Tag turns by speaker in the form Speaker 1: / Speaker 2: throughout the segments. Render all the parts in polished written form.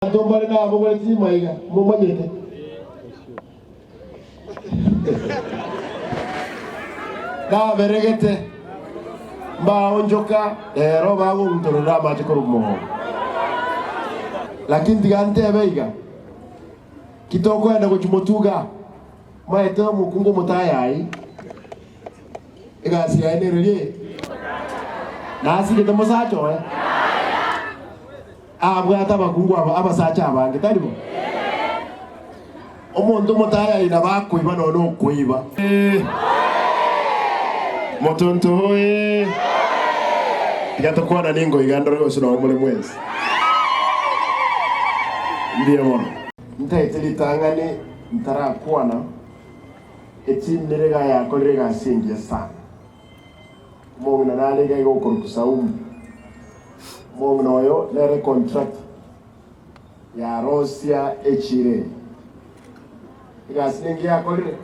Speaker 1: Ndombale na abo bali maiga mumanyete na beregete ba onjoka ero ba ngumtorora mate korumo lakini digante beiga kitoko enda kuchumutuga maete mukungu mutayai igasi ya enerie nasi kitamo sacho abwata bakungu abasacha abange talibo omuntu mutaya ina bakuiba nono kuiba motonto hoye igatakuwa ningo igandoro yose no muri mwezi ndiye mono ntaitili tangani ntarakuana etimnerega yako rega singia sana mongna nalega igokoro kusaumu mongna oyo nere contract ya Rosia echire igasingi yako rire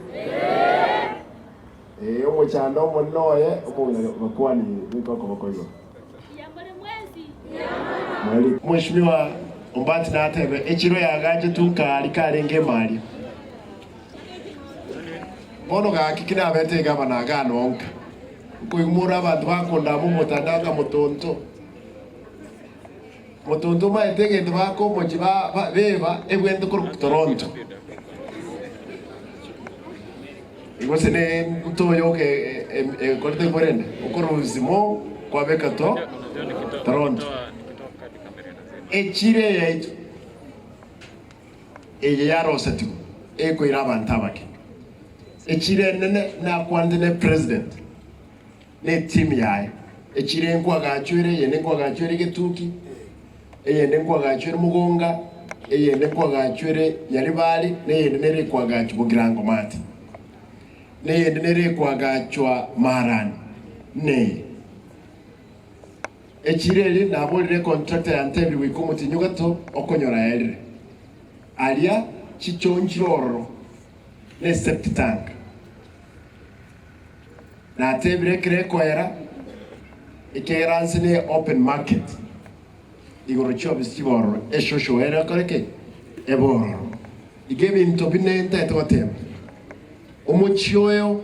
Speaker 1: omochando monoye omongna bakwani bikoko bakoyo yambare mwezi mheshimiwa Ombati na atebe echiro yagaje tukali karenge mali bono gakikina bete gaba na ganonka kuimura abantu bakonda mu mutandanga mutonto maetege ndibako mojiba beba ebwende ku Toronto igosene kutoyo ke korte borende okoruzimo kwa bekato Toronto echire yetu eye yarosatu eko irabantabake echire nene na kwandene president ne team yae echire nkwa gachwere yene nkwa gachwere getuki eyende nkwa gachwere mugonga eyende nkwa gachwere yaribali neyende nere kwa gachu bugirango mati neyende nere kwa gachwa marani ne echireli nabolire contract ya ntebiri wikomuti nyugato okonyora yelire alia chichonchiroro ne septic tank na tebire krekoera ikeranzine open market igoro chobis chiboro eshosho era koreke eboro igebe intobine ntaetotem omochioyo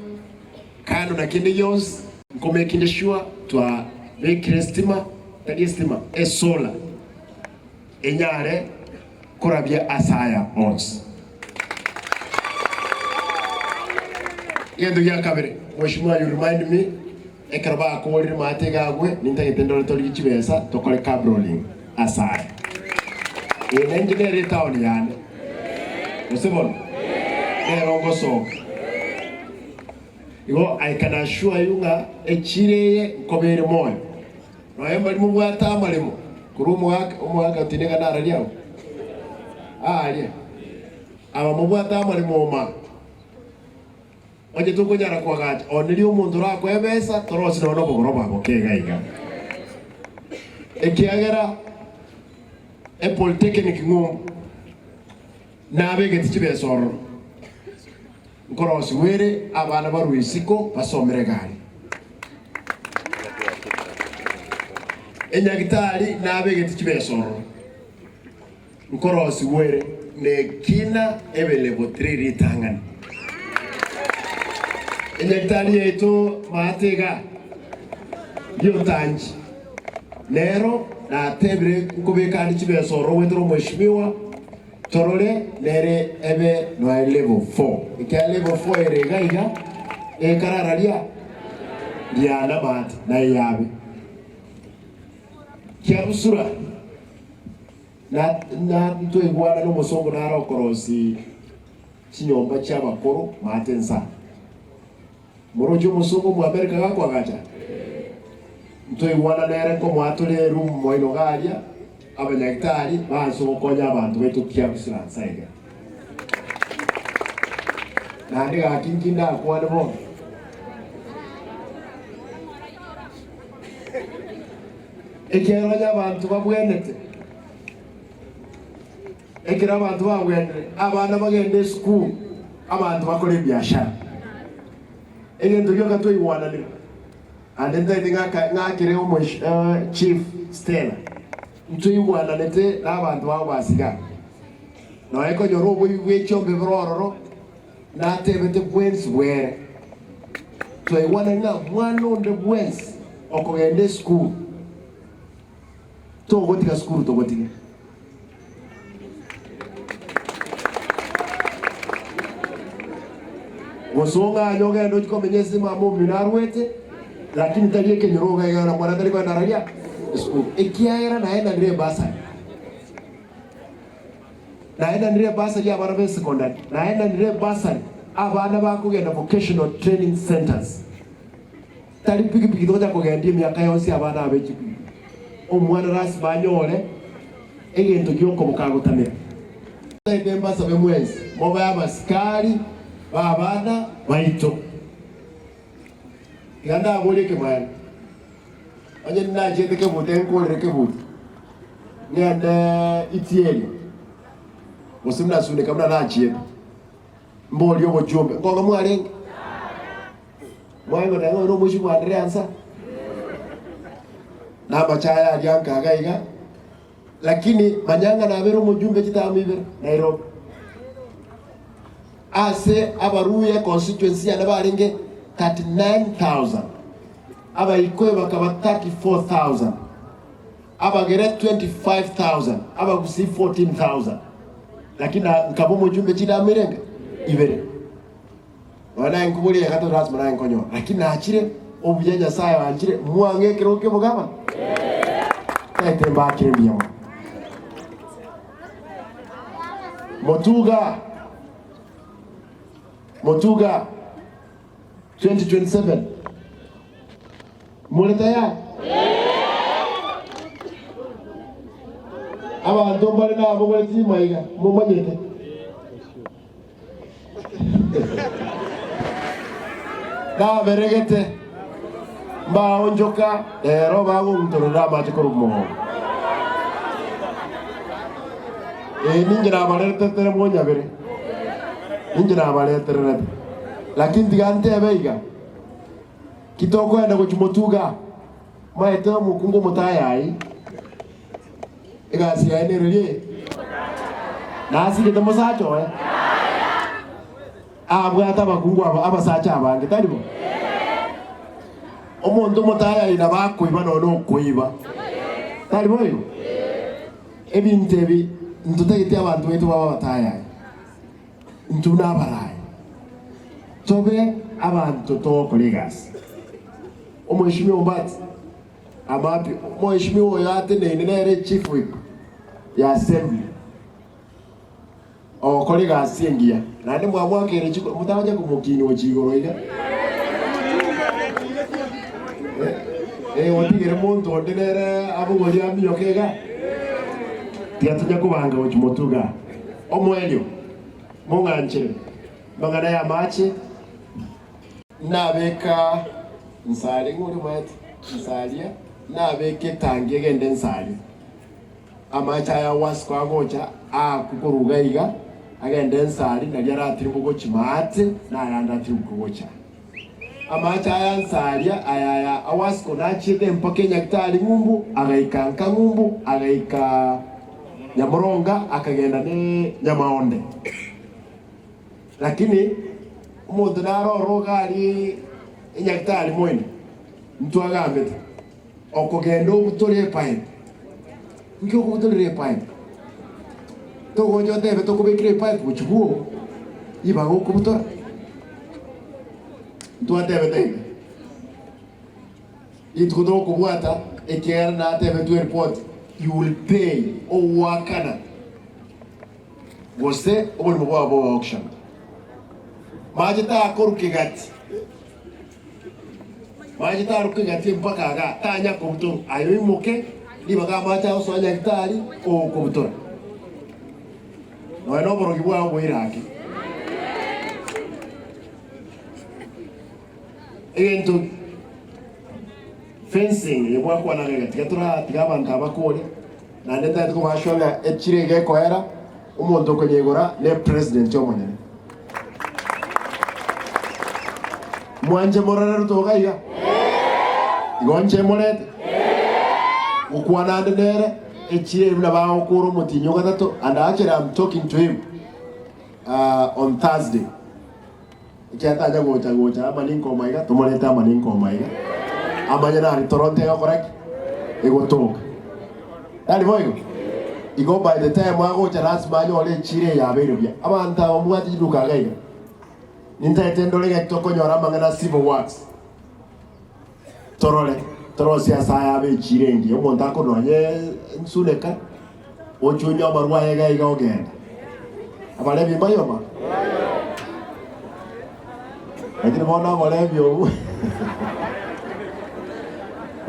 Speaker 1: kano na kinde yos ngome kinde shua twa Vekrestima, tadistima, sola. Enyare, kurabia asaya ons. Yendo ya kabere, mheshimiwa you remind me, ekaraba akori matega agwe, ninta getendo tori chibesa, tokole cabroling asaya. Engineer town yani. Usibon. Erongo so. I can assure you nga echireye kobere moyo. Noyemba limu bwata malimo. Kurumu waka tinega nara liao. Alia. Aba mubwata malimo ma. Oje tuko nyara kwa gacha. Onili umuntu rako ebesa torosi no bogoroba bokega iga. Ekiagera polytechnic ngum. Nabege tichibesoro. Nkorosi were abana baruisiko basomere gari enyagitari nabege tikibesoro nkorosi were ne kina ebelebo 3 ritangana enyagitari yeto matega yotanji nero na tebre nkubeka tikibesoro wendro mheshimiwa torole nere ebe no level 4 ikia level 4 erega iga karararia diana mat na yabe kia busura na to igwana no musongo na rokorosi chinyomba cha bakoro matensa morojo musongo mu America gakwa gacha to igwana nere ko mwatule room moino galia abanyagitari bazo konya abantu betu kia busura saiga nandi gakinkinda akwane bo ekero y'abantu babwenete ekero abantu babwenete abana bagende school abantu bakore biashara egento byo katoi wananira and then ngakire chief Stella ntuyigwananete n'abantu babo basiga naye ko nyoro bw'ekyombe birororo natebete bwensi bwere twegwana na mwana onde bwensi okugenda school togotika school togotika Gosonga nyogendo chikomenyesi mamo minarwete lakini taliye kenyoroga yana mwana tali kwa naralia school ekiaera naenda ndire basari naenda ndire basari abana be secondary naenda ndire basari abana bakugenda vocational training centers tali piki toja kugenda myaka yose abana abeki omwana rasi banyore egento gyonko mukagutamira ndemba sabe mwezi moba abasikari babana baito yanda abole ke mwana anje naje teke bote ko reke bote nyanda itieli musimna sunde kamna naje mboli yobo jombe ngoga mwalenga mwango na ngoro mushi kwa Andreansa na bachaya alianka gaiga lakini manyanga na bero mujumbe kitamibere Nairobi ase abaruya constituency anabarenge 39,000 abaikwe bakaba 34,000 abagere 25,000 abagusi 14,000 lakini nkabo mujumbe kidamirenge ibere wana nkubuli hata rasma na nkonyo lakini naachire obujeja saya wanchire mwange kiroke bugaba tete mbakire biyamo Motuga 2027 Mule tayari? Abantu mbali na abo bali timaiga mumanyete na beregete mba onjoka roba ngumtorora matikoro mo ningira barete tere monya bere ningira barete tere lakini digante beiga kitoko enda ko Motuga maeta mukungo mutayai egasi ya enerele nasi de mosacho abwata bakungu abasacha abange talibo omuntu mutayai na bakuiba no kuiba talibo ebintu ebi ntutegete abantu betu baba batayai ntunabaraye tobe abantu tokolegasi omweshimiwa Mbati amapi omweshimiwa yate nere chief whip ya assembly okolegasi engia nande mwamwakere chiko mutawaje kumukini ochigoro ida otigere muntu ondere abugoli amiyokega tiatunya kubanga ochimotuga omwelio munganche bangana ya machi nabeka nsali nguri mwati nsalia nabeke tangi gende nsali amacha ya wasko agocha kukurugaiga agende nsali nalyara tirugo chimate na yanda tirugo cha amacha ya nsalia ayaya awasko nachide mpake nyaktali ngumbu agaikanka ngumbu agaika Nyamuronga akagenda ne Nyamaonde lakini umuntu naroroga ari inyaktali mwene mtu agambete okugenda obutore pipe nkyo obutore pipe to gonyo debe to kubikire pipe buchugo iba go kubutora mtu atebe tenge itudo kubwata ekera na atebe to report you will pay wakana wose obul mubabo auction majita akorukigati majita arukigati mpaka aga tanya kubuto ayo imoke libaga macha osanya gitari o kubuto no boro gibwa bwirake ento fencing yebwa kwa na gati gatura tigabanta bakore na ndeta tuko bashonga echirege koera umuntu konyegora ne president yomonene mwanje morara rutoga iga igonje morete ukwana ndere echire ibula baokuru mutinyo gatatu, and actually I'm talking to him on Thursday. Ikiata aja gocha ama ninko maiga tumoleta ama ninko maiga amanya na ritoronte ga correct igotoka dali boyo igo by the time wagocha lazima ni ole chire ya bero bia abanta omwati duka gaiga ninta etendole ga tokonyora mangana civil works torosi asaya be chire ngi omonta ko nonye nsuleka ochunya marwa ya gaiga ogenda abale bimbayoma lakini mbona molevyo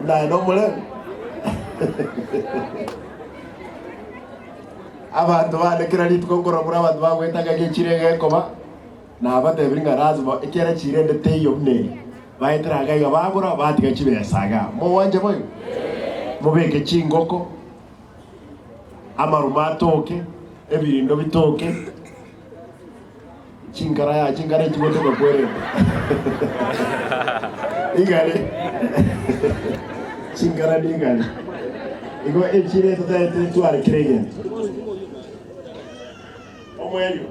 Speaker 1: na ndo molev abantu bandekera litukongora muri abantu bagwetaga gicirege koba na abate bringa razba ikera cirende teyo mne baitira gaiga bagura batiga kibesaga mo wanje boyo mubeke cingoko amaruma toke ebirindo bitoke chingara chibote kwa kwere igale chingara digale igo echire tete tu al kregen omwelio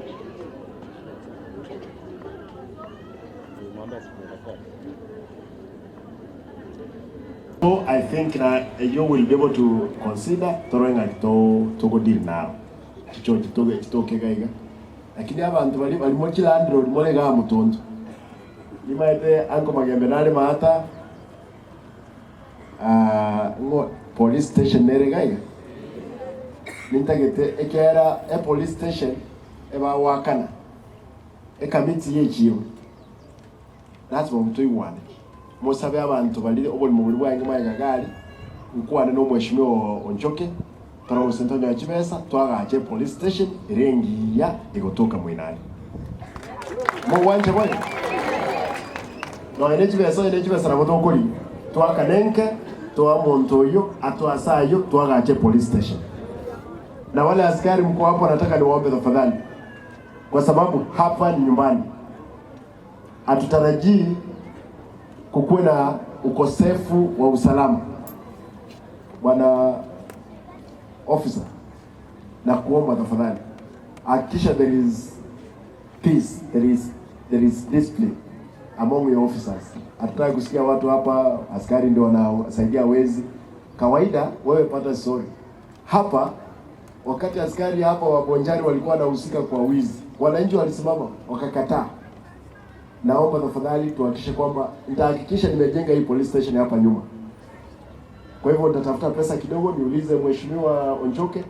Speaker 1: so I think that you will be able to consider throwing a to go deal now to gaiga lakini abantu bali mochila andro mole ga mutondo imaite anko magembe nale mata ngo police station nere gaiga nintagete ekera police station eba wakana kamiti yechiyo that's what mtu iwane musabe abantu bali oboli mu buli bwange mayiga gali ukwana no mweshimyo onchoke para sentonyo ya chibesa twagache police station irengi ya igotoka mwinani mo wanje boy no ene chibesa na motokoli twakanenke twamontoyo atwasayo twagache police station na wale askari mko hapo nataka niwaombe tafadhali kwa sababu hapa ni nyumbani hatutarajii kukuwe na ukosefu wa usalama bwana officer na kuomba tafadhali hakikisha there is peace, there is discipline among your officers. Hatutaki kusikia watu hapa askari ndio wanasaidia wezi. Kawaida wewe pata story hapa, wakati askari hapa wa Bonjari walikuwa wanahusika kwa wizi, wananchi walisimama wakakataa. Naomba tafadhali tuhakikishe kwamba nitahakikisha nimejenga hii police station hapa nyuma. Kwa hivyo nitatafuta pesa kidogo niulize mheshimiwa Onchoke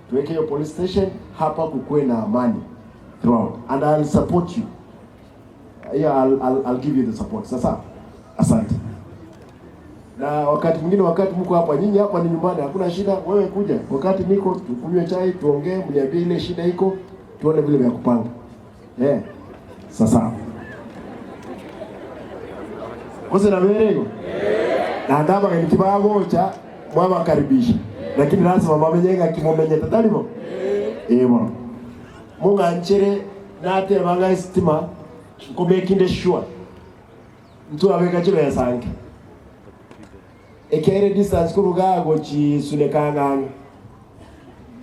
Speaker 1: tuweke hiyo police station hapa kukuwe na amani throughout and I'll support you. Yeah, I'll give you the support. Sasa asante. Na wakati mwingine wakati mko hapa nyinyi hapa ni nyumbani hakuna shida, wewe kuja wakati niko tukunywe chai tuongee mniambie ile shida iko tuone vile vya kupanga. Sasa Kose na merego na ndaba ni kibago cha mwaba karibisha lakini lazima mamenyenga kimomenye tatalibo bwana munga nchere nate banga stima ko making sure mtu abeka chibe yasange ekere distance ko rugago chi sulekanga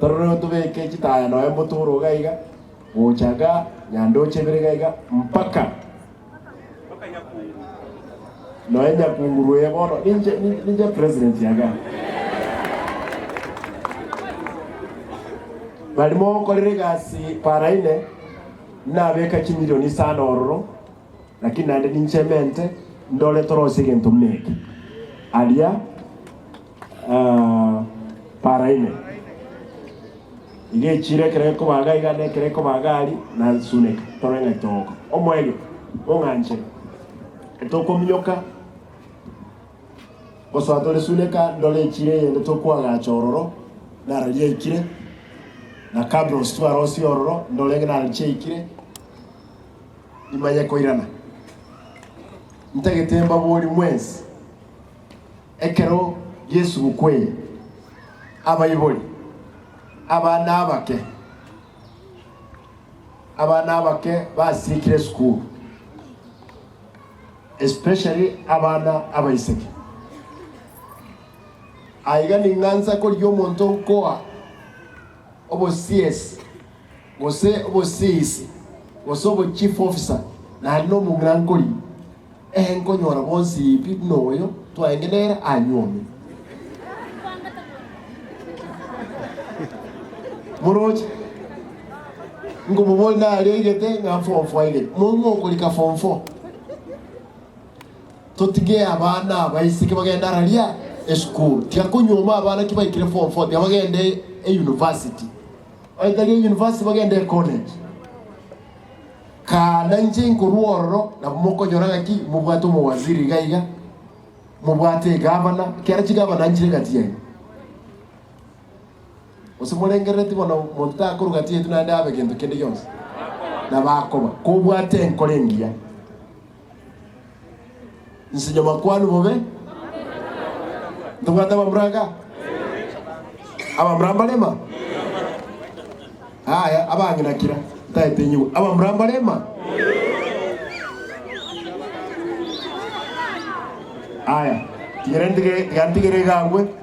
Speaker 1: tororo tubeke chitaya no embotoro gaiga ochaga nyando chebere gaiga mpaka no enya kunguru yebono ninje president yaga balimo kolere gasi paraine na beka chimilioni 5 ororo lakini nande ninchemente ndole torose gento mneke alia paraine ile chire kereko baga igane kereko bagali na suneka torenga toko omwego onganche etoko minyoka koso atole suneka ndole chire yende tokwa ga chororo na ralie ikire na kabro stwa rosi ororo ndole na ralie ikire imanya koirana ntagetemba boli mwezi ekero Yesu ukweye abayiboli abana abake basirikire school especially abana abayiseke aiga ninganza ko ryo monto nkoa obo CS gose obo CC gose obo chief officer na no mungrankori nkonyora bonsi pipnoyo twaengenera anyome Muroje ngo mubona aregete nga form 4 ile mungo kulika form 4 totige abana bayisike bagenda ralia school tia kunyoma abana kibayikire form 4 tia bagende university oitali university bagende college ka nanje nkuruoro na moko nyoraga ki mubwato mu waziri gaiga mubwate governor kera chigaba njire gatiye Usimulengereti bono monta kurugati yetu nande abe gendo kende yonse na bakoba kubwate nkolengia nsinyo makwanu bobe ndubata bamraga abamramba lema haya abangina kira taite nyu abamramba lema haya tirendige gantigere gangwe